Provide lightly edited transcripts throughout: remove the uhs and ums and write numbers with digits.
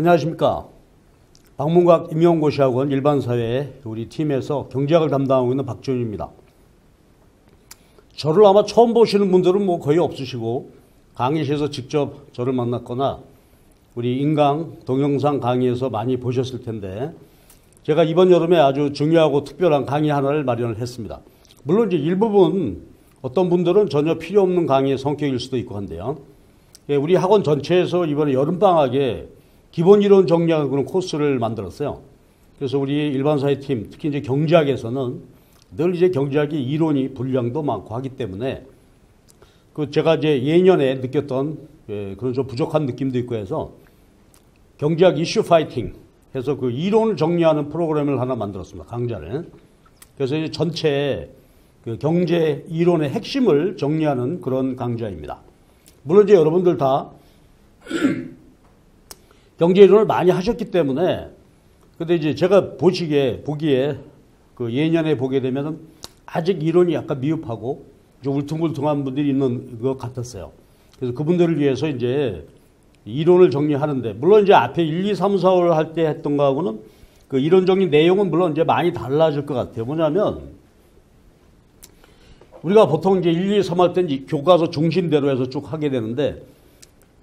안녕하십니까. 박문각 임용고시학원 일반사회 우리 팀에서 경제학을 담당하고 있는 박지훈입니다. 저를 아마 처음 보시는 분들은 뭐 거의 없으시고 강의실에서 직접 저를 만났거나 우리 인강 동영상 강의에서 많이 보셨을 텐데 제가 이번 여름에 아주 중요하고 특별한 강의 하나를 마련을 했습니다. 물론 이제 일부분 어떤 분들은 전혀 필요 없는 강의의 성격일 수도 있고 한데요. 우리 학원 전체에서 이번에 여름방학에 기본 이론 정리하는 그런 코스를 만들었어요. 그래서 우리 일반사회 팀, 특히 이제 경제학에서는 늘 이제 경제학이 이론이 분량도 많고 하기 때문에 제가 이제 예년에 느꼈던 그런 좀 부족한 느낌도 있고 해서 경제학 이슈 파이팅 해서 그 이론을 정리하는 프로그램을 하나 만들었습니다. 강좌를. 그래서 이제 전체 그 경제 이론의 핵심을 정리하는 그런 강좌입니다. 물론 이제 여러분들 다 경제 이론을 많이 하셨기 때문에 근데 이제 제가 보기에 그 예년에 보게 되면은 아직 이론이 약간 미흡하고 좀 울퉁불퉁한 분들이 있는 것 같았어요. 그래서 그분들을 위해서 이제 이론을 정리하는데 물론 이제 앞에 1, 2, 3, 4월 할 때 했던 거하고는 그 이론 정리 내용은 물론 이제 많이 달라질 것 같아요. 뭐냐면 우리가 보통 이제 1, 2, 3 할 때 교과서 중심대로 해서 쭉 하게 되는데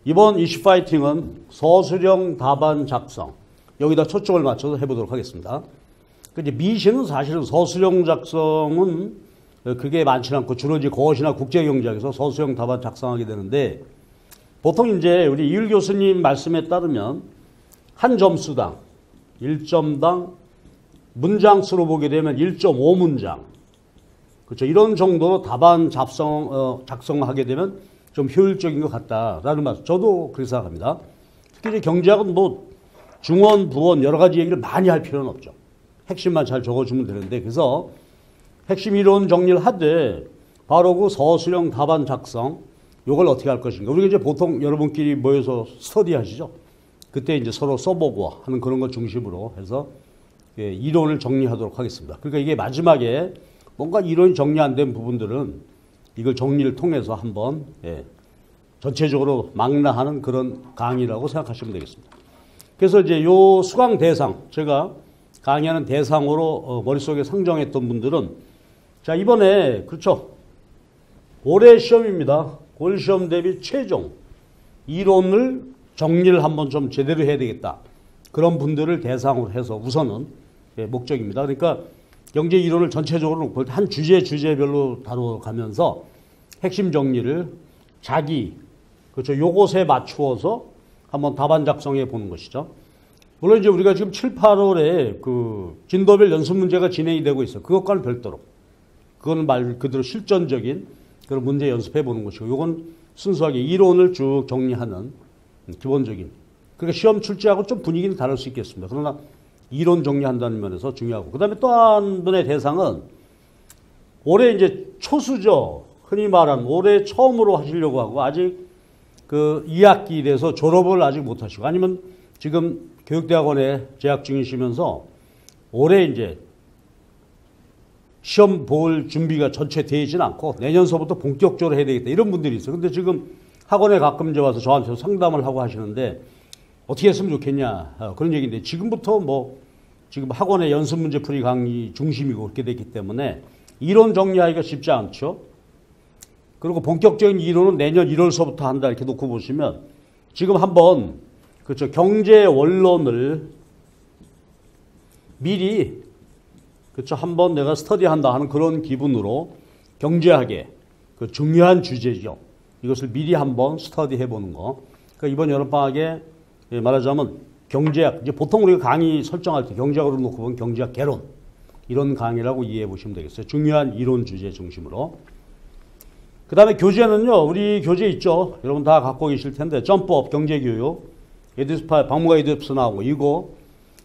이번 이슈 파이팅은 서술형 답안 작성 여기다 초점을 맞춰서 해보도록 하겠습니다. 이제 미시는 사실은 서술형 작성은 그게 많지는 않고 주로 이제 거시나 국제경제학에서 서술형 답안 작성하게 되는데 보통 이제 우리 이율 교수님 말씀에 따르면 한 점수당 1점당 문장 수로 보게 되면 1.5문장 그렇죠. 이런 정도로 답안 작성하게 되면 좀 효율적인 것 같다라는 말씀. 저도 그렇게 생각합니다. 특히 이제 경제학은 뭐 중원, 부원 여러 가지 얘기를 많이 할 필요는 없죠. 핵심만 잘 적어주면 되는데 그래서 핵심 이론 정리를 하되 바로 그 서술형 답안 작성 이걸 어떻게 할 것인가. 우리가 이제 보통 여러분끼리 모여서 스터디 하시죠. 그때 이제 서로 써보고 하는 그런 것 중심으로 해서 이론을 정리하도록 하겠습니다. 그러니까 이게 마지막에 뭔가 이론이 정리 안 된 부분들은 이걸 정리를 통해서 한번 전체적으로 망라하는 그런 강의라고 생각하시면 되겠습니다. 그래서 이제 요 수강 대상 제가 강의하는 대상으로 머릿속에 상정했던 분들은 자 이번에 그렇죠. 올해 시험입니다. 올 시험 대비 최종 이론을 정리를 한번 좀 제대로 해야 되겠다. 그런 분들을 대상으로 해서 우선은 목적입니다. 그러니까 경제 이론을 전체적으로 한 주제별로 다뤄가면서 핵심 정리를 그렇죠. 요것에 맞추어서 한번 답안 작성해 보는 것이죠. 물론 이제 우리가 지금 7, 8월에 그 진도별 연습 문제가 진행이 되고 있어요. 그것과는 별도로. 그건 말 그대로 실전적인 그런 문제 연습해 보는 것이고, 요건 순수하게 이론을 쭉 정리하는 기본적인. 그러니까 시험 출제하고 좀 분위기는 다를 수 있겠습니다. 그러나 이론 정리한다는 면에서 중요하고. 그 다음에 또 한 분의 대상은 올해 이제 초수죠. 흔히 말하는 올해 처음으로 하시려고 하고 아직 그 2학기 돼서 졸업을 아직 못 하시고 아니면 지금 교육대학원에 재학 중이시면서 올해 이제 시험 볼 준비가 전체 되어있지는 않고 내년서부터 본격적으로 해야 되겠다. 이런 분들이 있어요. 근데 지금 학원에 가끔 이제 와서 저한테 상담을 하고 하시는데 어떻게 했으면 좋겠냐 그런 얘기인데 지금부터 뭐 지금 학원의 연습 문제 풀이 강의 중심이고 그렇게 됐기 때문에 이론 정리하기가 쉽지 않죠. 그리고 본격적인 이론은 내년 1월서부터 한다 이렇게 놓고 보시면 지금 한번 그렇죠. 경제 원론을 미리 그렇죠. 한번 내가 스터디한다 하는 그런 기분으로 경제학의 그 중요한 주제죠. 이것을 미리 한번 스터디해 보는 거. 그러니까 이번 여름방학에 말하자면 경제학, 이제 보통 우리가 강의 설정할 때 경제학으로 놓고 보면 경제학 개론 이런 강의라고 이해해 보시면 되겠어요. 중요한 이론 주제 중심으로. 그 다음에 교재는요. 우리 교재 있죠. 여러분 다 갖고 계실 텐데 점프업 경제교육 에듀스파 박문각 에듀스 나오고 이거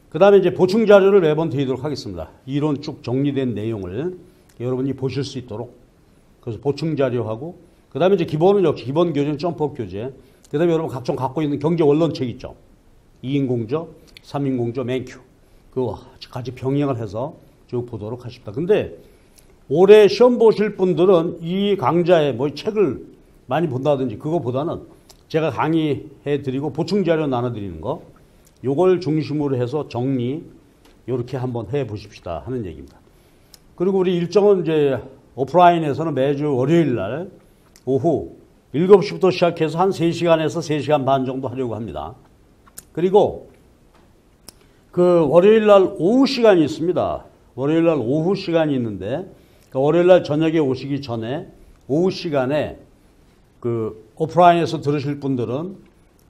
그 다음에 이제 보충 자료를 매번 드리도록 하겠습니다. 이론 쭉 정리된 내용을 여러분이 보실 수 있도록 그래서 보충 자료하고 그 다음에 이제 기본은 역시 기본 교재는 점프업 교재 그 다음에 여러분 각종 갖고 있는 경제 원론책 있죠. 2인 공저, 3인 공저, 맨큐 그거 같이 병행을 해서 쭉 보도록 하십니다. 근데 올해 시험 보실 분들은 이 강좌에 뭐 책을 많이 본다든지 그거보다는 제가 강의해 드리고 보충 자료 나눠 드리는 거 요걸 중심으로 해서 정리 이렇게 한번 해 보십시다 하는 얘기입니다. 그리고 우리 일정은 이제 오프라인에서는 매주 월요일 날 오후 7시부터 시작해서 한 3시간에서 3시간 반 정도 하려고 합니다. 그리고 그 월요일 날 오후 시간이 있습니다. 월요일 날 오후 시간이 있는데 월요일 날 저녁에 오시기 전에 오후 시간에 그 오프라인에서 들으실 분들은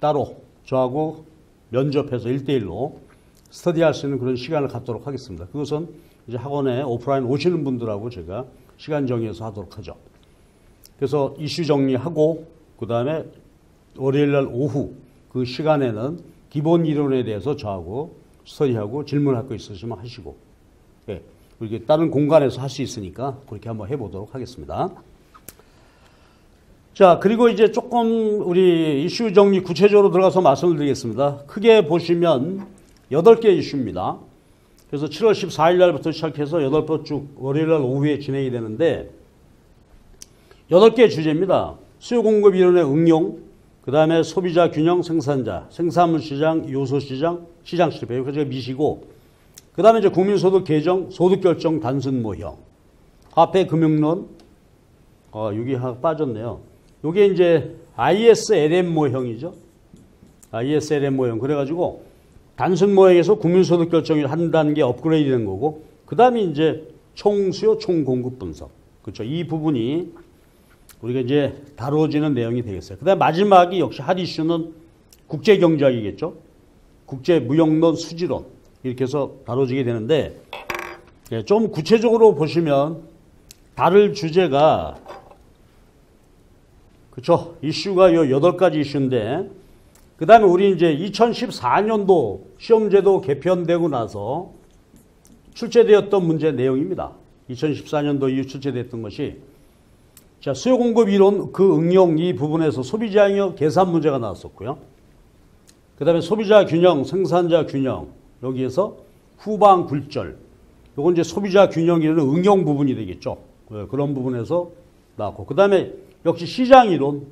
따로 저하고 면접해서 1대1로 스터디할 수 있는 그런 시간을 갖도록 하겠습니다. 그것은 이제 학원에 오프라인 오시는 분들하고 제가 시간 정해서 하도록 하죠. 그래서 이슈 정리하고 그 다음에 월요일 날 오후 그 시간에는 기본 이론에 대해서 저하고 스터디하고 질문할 거 있으시면 하시고, 예, 이렇게 다른 공간에서 할 수 있으니까 그렇게 한번 해보도록 하겠습니다. 자, 그리고 이제 조금 우리 이슈 정리 구체적으로 들어가서 말씀을 드리겠습니다. 크게 보시면 8개 이슈입니다. 그래서 7월 14일 날부터 시작해서 8번 쭉 월요일 날 오후에 진행이 되는데 8개 주제입니다. 수요 공급 이론의 응용, 그 다음에 소비자 균형, 생산자, 생산물 시장, 요소 시장, 시장 실패. 이거 제가 미시고, 그 다음에 이제 국민소득 개정, 소득 결정 단순 모형, 화폐 금융론, 여기 하나 빠졌네요. 요게 이제 ISLM 모형이죠. ISLM 모형. 그래가지고 단순 모형에서 국민소득 결정이 한 단계 업그레이드 된 거고, 그 다음에 이제 총수요, 총공급 분석. 그렇죠. 이 부분이 우리가 이제 다뤄지는 내용이 되겠어요. 그 다음에 마지막이 역시 핫 이슈는 국제경제학이겠죠. 국제무역론, 수지론. 이렇게 해서 다뤄지게 되는데, 좀 구체적으로 보시면 다룰 주제가, 그렇죠. 이슈가 요 8가지 이슈인데, 그 다음에 우리 이제 2014년도 시험제도 개편되고 나서 출제되었던 문제 내용입니다. 2014년도 이후 출제됐던 것이, 자, 수요 공급 이론 그 응용 이 부분에서 소비자 영역 계산 문제가 나왔었고요. 그 다음에 소비자 균형, 생산자 균형, 여기에서 후방 굴절. 요건 이제 소비자 균형 이론의 응용 부분이 되겠죠. 그런 부분에서 나왔고. 그 다음에 역시 시장 이론,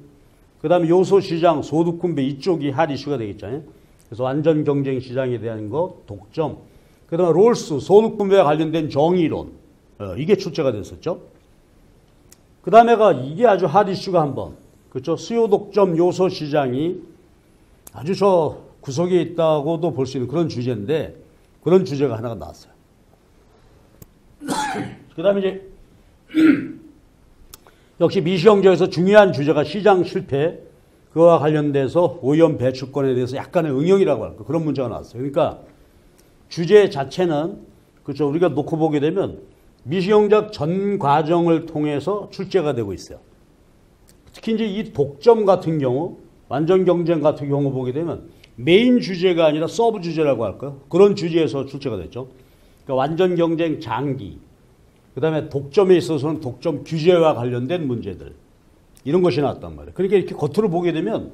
그 다음에 요소 시장, 소득 분배 이쪽이 핫 이슈가 되겠죠. 그래서 완전 경쟁 시장에 대한 거, 독점. 그 다음에 롤스, 소득 분배와 관련된 정의론. 이게 출제가 됐었죠. 그 다음에가 이게 아주 핫 이슈가 한번, 그렇죠. 수요 독점 요소 시장이 아주 저 구석에 있다고도 볼 수 있는 그런 주제인데, 그런 주제가 하나가 나왔어요. 그 다음에 이제 역시 미시경제에서 중요한 주제가 시장 실패, 그와 관련돼서 오염 배출권에 대해서 약간의 응용이라고 할까, 그런 문제가 나왔어요. 그러니까 주제 자체는, 그렇죠. 우리가 놓고 보게 되면 미시경제학 전 과정을 통해서 출제가 되고 있어요. 특히 이제 이 독점 같은 경우, 완전 경쟁 같은 경우 보게 되면 메인 주제가 아니라 서브 주제라고 할까요? 그런 주제에서 출제가 됐죠. 그러니까 완전 경쟁 장기, 그 다음에 독점에 있어서는 독점 규제와 관련된 문제들, 이런 것이 나왔단 말이에요. 그러니까 이렇게 겉으로 보게 되면,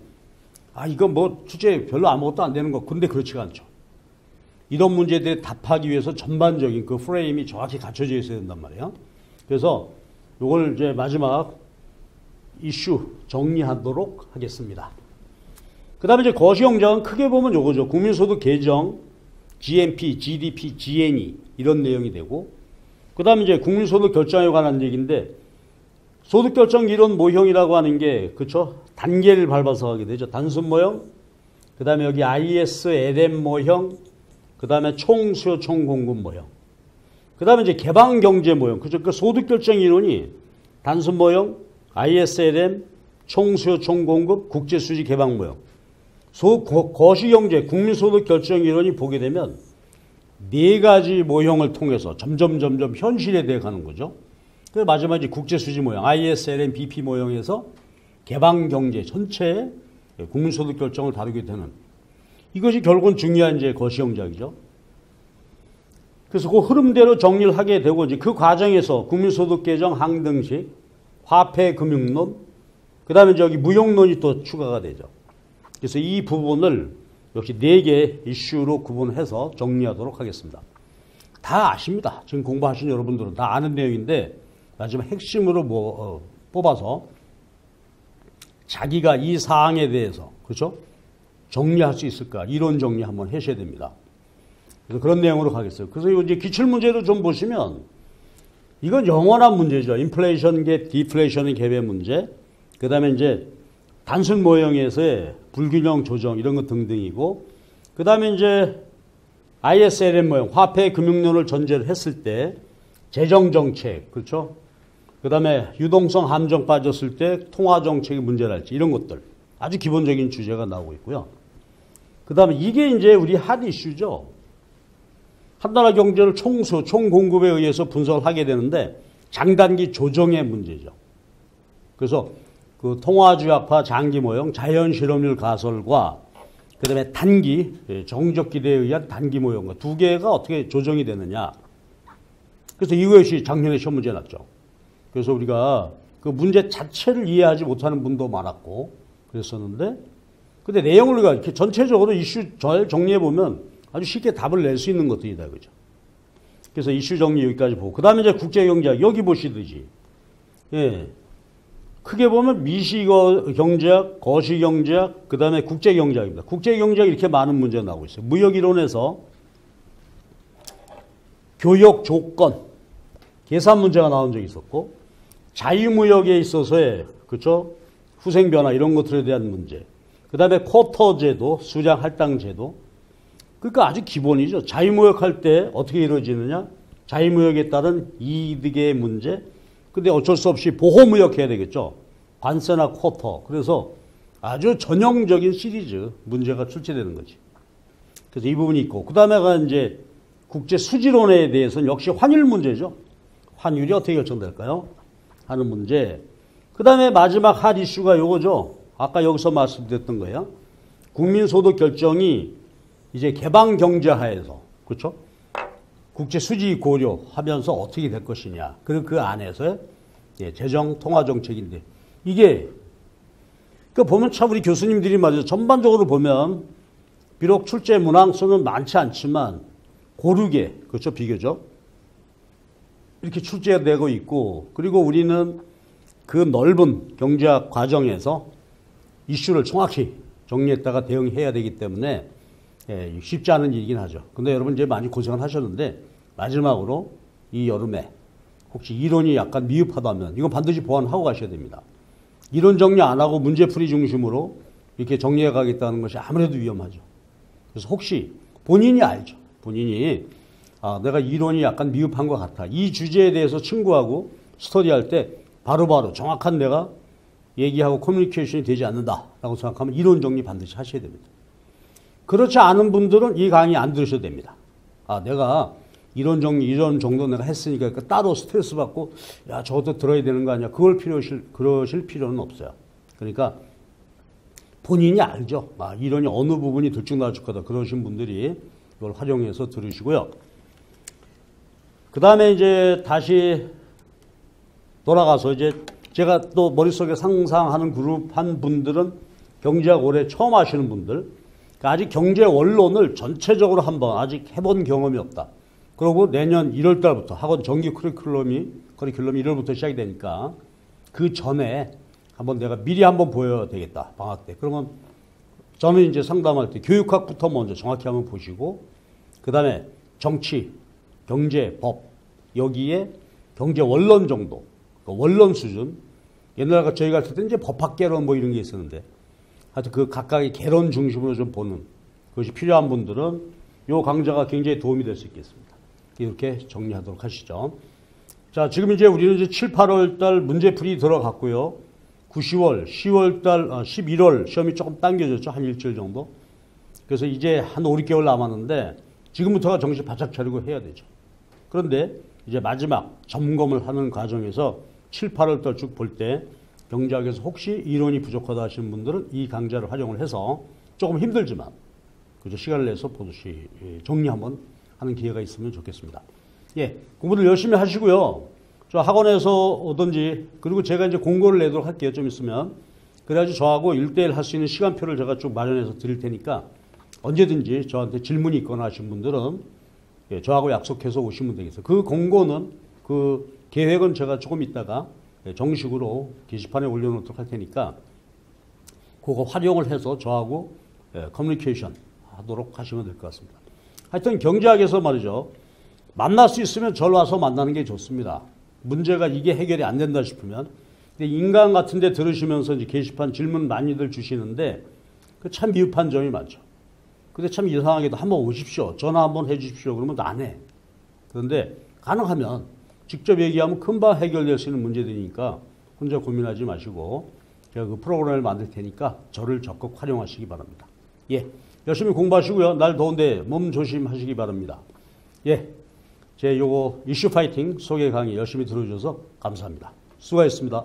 이건 뭐 출제 별로 아무것도 안 되는 거. 근데 그렇지가 않죠. 이런 문제들에 답하기 위해서 전반적인 그 프레임이 정확히 갖춰져 있어야 된단 말이에요. 그래서 이걸 이제 마지막 이슈 정리하도록 하겠습니다. 그 다음에 이제 거시경제학은 크게 보면 요거죠. 국민소득 개정, GNP, GDP, GNE 이런 내용이 되고, 그 다음에 이제 국민소득 결정에 관한 얘기인데, 소득 결정 이론 모형이라고 하는 게, 그쵸? 단계를 밟아서 하게 되죠. 단순 모형, 그 다음에 여기 ISLM 모형, 그 다음에 총수요 총공급 모형, 그 다음에 이제 개방경제 모형, 그죠? 그 소득 결정 이론이 단순 모형, ISLM, 총수요 총공급, 국제수지 개방 모형. 거시경제, 국민소득 결정 이론이 보게 되면 4가지 모형을 통해서 점점 현실에 대해 가는 거죠. 그 마지막 이제 국제수지 모형, ISLM, BP 모형에서 개방경제 전체의 국민소득 결정을 다루게 되는, 이것이 결국은 중요한 이제 거시경제학이죠. 그래서 그 흐름대로 정리를 하게 되고, 이제 그 과정에서 국민소득 개정 항등식, 화폐 금융론, 그 다음에 저기 무역론이 또 추가가 되죠. 그래서 이 부분을 역시 4개 이슈로 구분해서 정리하도록 하겠습니다. 다 아십니다. 지금 공부하신 여러분들은 다 아는 내용인데, 마지막 핵심으로 뽑아서 자기가 이 사항에 대해서, 그렇죠? 정리할 수 있을까? 이론 정리 한번 하셔야 됩니다. 그래서 그런 내용으로 가겠어요. 그래서 이제 기출문제도 좀 보시면 이건 영원한 문제죠. 인플레이션 갭, 디플레이션 갭의 문제. 그 다음에 이제 단순 모형에서의 불균형 조정 이런 것 등등이고, 그 다음에 이제 ISLM 모형, 화폐 금융론을 전제를 했을 때 재정정책, 그렇죠? 그 다음에 유동성 함정 빠졌을 때 통화정책의 문제랄지 이런 것들 아주 기본적인 주제가 나오고 있고요. 그 다음에 이게 이제 우리 핫 이슈죠. 한 나라 경제를 총수, 총공급에 의해서 분석을 하게 되는데 장단기 조정의 문제죠. 그래서 그 통화주약화 장기 모형, 자연 실업률 가설과 그 다음에 단기, 정적 기대에 의한 단기 모형과 두 개가 어떻게 조정이 되느냐. 그래서 이것이 작년에 시험 문제 났죠. 그래서 우리가 그 문제 자체를 이해하지 못하는 분도 많았고 그랬었는데, 근데 내용을 우리가 이렇게 전체적으로 이슈 잘 정리해보면 아주 쉽게 답을 낼 수 있는 것들이다. 그죠? 그래서 이슈 정리 여기까지 보고, 그 다음에 이제 국제경제학, 여기 보시듯이, 예. 크게 보면 미시경제학, 거시경제학, 그 다음에 국제경제학입니다. 국제경제학 이렇게 많은 문제가 나오고 있어요. 무역이론에서 교역 조건, 계산 문제가 나온 적이 있었고, 자유무역에 있어서의, 그렇죠? 후생변화 이런 것들에 대한 문제. 그 다음에 쿼터 제도, 수장 할당 제도. 그러니까 아주 기본이죠. 자유무역 할 때 어떻게 이루어지느냐? 자유무역에 따른 이득의 문제. 근데 어쩔 수 없이 보호무역 해야 되겠죠. 관세나 쿼터. 그래서 아주 전형적인 시리즈 문제가 출제되는 거지. 그래서 이 부분이 있고, 그 다음에가 이제 국제 수지론에 대해서는 역시 환율 문제죠. 환율이 어떻게 결정될까요? 하는 문제. 그 다음에 마지막 핫 이슈가 요거죠. 아까 여기서 말씀드렸던 거예요. 국민소득 결정이 이제 개방경제하에서, 그렇죠? 국제 수지 고려하면서 어떻게 될 것이냐. 그리고 그 안에서 재정 통화 정책인데, 이게 그 보면 참 우리 교수님들이 말이죠. 전반적으로 보면 비록 출제 문항수는 많지 않지만 고르게, 그렇죠? 비교적 이렇게 출제되고 있고, 그리고 우리는 그 넓은 경제학 과정에서 이슈를 정확히 정리했다가 대응해야 되기 때문에 쉽지 않은 일이긴 하죠. 근데 여러분 이제 많이 고생을 하셨는데, 마지막으로 이 여름에 혹시 이론이 약간 미흡하다면 이건 반드시 보완하고 가셔야 됩니다. 이론 정리 안 하고 문제풀이 중심으로 이렇게 정리해 가겠다는 것이 아무래도 위험하죠. 그래서 혹시 본인이 알죠. 본인이 내가 이론이 약간 미흡한 것 같아. 이 주제에 대해서 친구하고 스터디할 때 바로바로 정확한 내가 얘기하고 커뮤니케이션이 되지 않는다라고 생각하면 이론 정리 반드시 하셔야 됩니다. 그렇지 않은 분들은 이 강의 안 들으셔도 됩니다. 내가 이론 정리, 이런 정도 내가 했으니까 따로 스트레스 받고, 야, 저것도 들어야 되는 거 아니야. 그러실 필요는 없어요. 그러니까 본인이 알죠. 이론이 어느 부분이 들쭉날쭉하다. 그러신 분들이 이걸 활용해서 들으시고요. 그 다음에 이제 다시 돌아가서 이제 제가 또 머릿속에 상상하는 그룹 한 분들은 경제학 올해 처음 하시는 분들, 그러니까 아직 경제 원론을 전체적으로 한번 아직 해본 경험이 없다. 그리고 내년 1월 달부터 학원 정기 커리큘럼이 1월부터 시작이 되니까 그 전에 한번 내가 미리 한번 보여야 되겠다. 방학 때. 그러면 저는 이제 상담할 때 교육학부터 먼저 정확히 한번 보시고, 그 다음에 정치, 경제, 법, 여기에 경제 원론 정도, 원론 수준. 옛날에 저희가 할 때 이제 법학개론 뭐 이런 게 있었는데, 하여튼 그 각각의 개론 중심으로 좀 보는 그것이 필요한 분들은 요 강좌가 굉장히 도움이 될 수 있겠습니다. 이렇게 정리하도록 하시죠. 자, 지금 이제 우리는 이제 7, 8월 달 문제풀이 들어갔고요. 9, 10월, 10월 달, 11월 시험이 조금 당겨졌죠. 한 일주일 정도. 그래서 이제 한 5, 6개월 남았는데 지금부터가 정신 바짝 차리고 해야 되죠. 그런데 이제 마지막 점검을 하는 과정에서 7, 8월 달 쭉 볼 때 경제학에서 혹시 이론이 부족하다 하시는 분들은 이 강좌를 활용을 해서 조금 힘들지만 그죠, 시간을 내서 보듯이 정리 한번 하는 기회가 있으면 좋겠습니다. 예, 공부를 열심히 하시고요. 저 학원에서 오든지, 그리고 제가 이제 공고를 내도록 할게요. 좀 있으면. 그래가지고 저하고 1대1 할 수 있는 시간표를 제가 쭉 마련해서 드릴 테니까 언제든지 저한테 질문이 있거나 하신 분들은 저하고 약속해서 오시면 되겠어요. 그 공고는, 그 계획은 제가 조금 있다가 정식으로 게시판에 올려놓도록 할 테니까 그거 활용을 해서 저하고 커뮤니케이션 하도록 하시면 될 것 같습니다. 하여튼 경제학에서 말이죠. 만날 수 있으면 절 와서 만나는 게 좋습니다. 문제가 이게 해결이 안 된다 싶으면. 근데 인강 같은 데 들으시면서 이제 게시판 질문 많이들 주시는데 그 참 미흡한 점이 많죠. 근데 참 이상하게도 한번 오십시오. 전화 한번 해 주십시오. 그러면 안 해. 그런데 가능하면 직접 얘기하면 금방 해결될 수 있는 문제들이니까 혼자 고민하지 마시고 제가 그 프로그램을 만들 테니까 저를 적극 활용하시기 바랍니다. 예, 열심히 공부하시고요. 날 더운데 몸 조심하시기 바랍니다. 예, 제 요거 이슈 파이팅 소개 강의 열심히 들어주셔서 감사합니다. 수고하셨습니다.